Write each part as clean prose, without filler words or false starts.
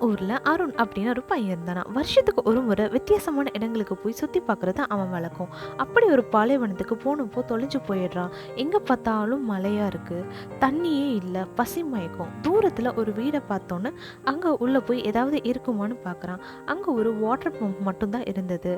ஊர்ல அருண் அப்படின்னு ஒரு பையன் இருந்தானா. வருஷத்துக்கு ஒரு முறை வித்தியாசமான இடங்களுக்கு போய் சுத்தி பார்க்கறது அவன் வழக்கம். அப்படி ஒரு பாலைவனத்துக்கு போனப்போ தொலைஞ்சு போயிடுறான். எங்க பார்த்தாலும் மழையா இருக்கு, தண்ணியே இல்லை, பசி மயக்கம். தூரத்துல ஒரு வீடை பார்த்தோன்னு அங்க உள்ள போய் ஏதாவது இருக்குமான்னு பார்க்கறான். அங்க ஒரு வாட்டர் பம்ப் மட்டும்தான் இருந்தது.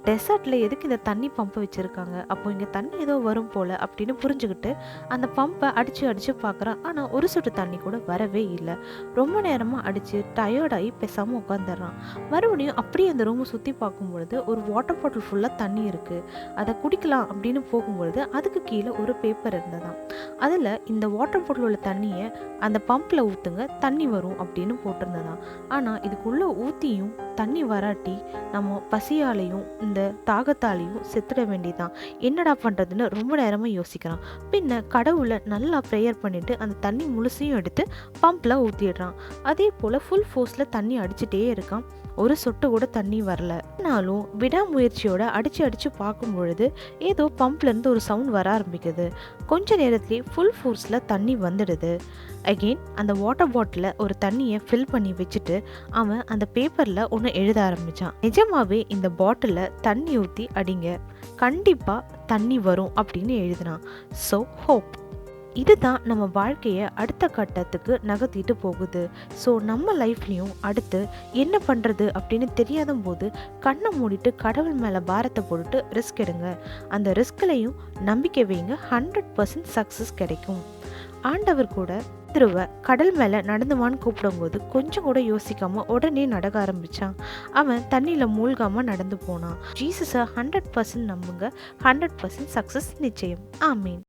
டெசர்ட்ல எதுக்கு இந்த தண்ணி பம்பை வச்சிருக்காங்க, அப்போ இங்க தண்ணி ஏதோ வரும் போல அப்படின்னு புரிஞ்சுக்கிட்டு அந்த பம்பை அடிச்சு அடிச்சு பார்க்கறான். ஆனா ஒரு சொட்டு தண்ணி கூட வரவே இல்லை. ரொம்ப நேரமா அடிச்சு டயர்டாகி பேசாமல் உட்காந்துடுறான். மறுபடியும் அப்படியே அந்த ரூமை சுற்றி பார்க்கும்பொழுது ஒரு வாட்டர் பாட்டில் ஃபுல்லாக தண்ணி இருக்குது. அதை குடிக்கலாம் அப்படின்னு போகும்பொழுது அதுக்கு கீழே ஒரு பேப்பர் இருந்ததாம். அதில் இந்த வாட்டர் பாட்டில் உள்ள தண்ணியை அந்த பம்பில் ஊற்றுங்க, தண்ணி வரும் அப்படின்னு போட்டிருந்ததாம். ஆனால் இதுக்குள்ளே ஊற்றியும் தண்ணி வராட்டி நம்ம பசியாலையும் இந்த தாகத்தாலையும் செத்துட வேண்டியதான். என்னடா பண்ணுறதுன்னு ரொம்ப நேரமாக யோசிக்கிறான். பின்ன கடவுளை நல்லா ப்ரேயர் பண்ணிட்டு அந்த தண்ணி முழுசையும் எடுத்து பம்பில் ஊற்றிடுறான். அதே போல் ஃபுல் ஃபோர்ஸில் தண்ணி அடிச்சுட்டே இருக்கான். ஒரு சொட்டு கூட தண்ணி வரல. ஆனாலும் விடாமுயற்சியோட அடிச்சு பார்க்கும் பொழுது ஏதோ பம்ப்லேருந்து ஒரு சவுண்ட் வர ஆரம்பிக்குது. கொஞ்ச நேரத்திலே ஃபுல் ஃபோர்ஸில் தண்ணி வந்துடுது. அகெயின் அந்த வாட்டர் பாட்டிலில் ஒரு தண்ணியை ஃபில் பண்ணி வச்சுட்டு அவன் அந்த பேப்பரில் ஒன்று எழுத ஆரம்பித்தான். நிஜமாவே இந்த பாட்டிலில் தண்ணி ஊற்றி அடிங்க, கண்டிப்பாக தண்ணி வரும் அப்படின்னு எழுதினான். So hope. இதுதான் நம்ம வாழ்க்கையை அடுத்த கட்டத்துக்கு நகர்த்திட்டு போகுது. ஸோ நம்ம லைஃப்லேயும் அடுத்து என்ன பண்ணுறது அப்படின்னு தெரியாத போது கண்ணை மூடிட்டு கடவுள் மேலே பாரத்தை போட்டுட்டு ரிஸ்க் எடுங்க. அந்த ரிஸ்க்லையும் நம்பிக்கை வைங்க, 100% சக்ஸஸ் கிடைக்கும். ஆண்டவர் கூட திருவ கடல் மேலே நடந்துவான்னு கூப்பிடும்போது கொஞ்சம் கூட யோசிக்காமல் உடனே நடக்க ஆரம்பித்தான். அவன் தண்ணியில் மூழ்காமல் நடந்து போனான். ஜீசஸை 100% நம்புங்க, 100% சக்ஸஸ் நிச்சயம். ஆமீன்.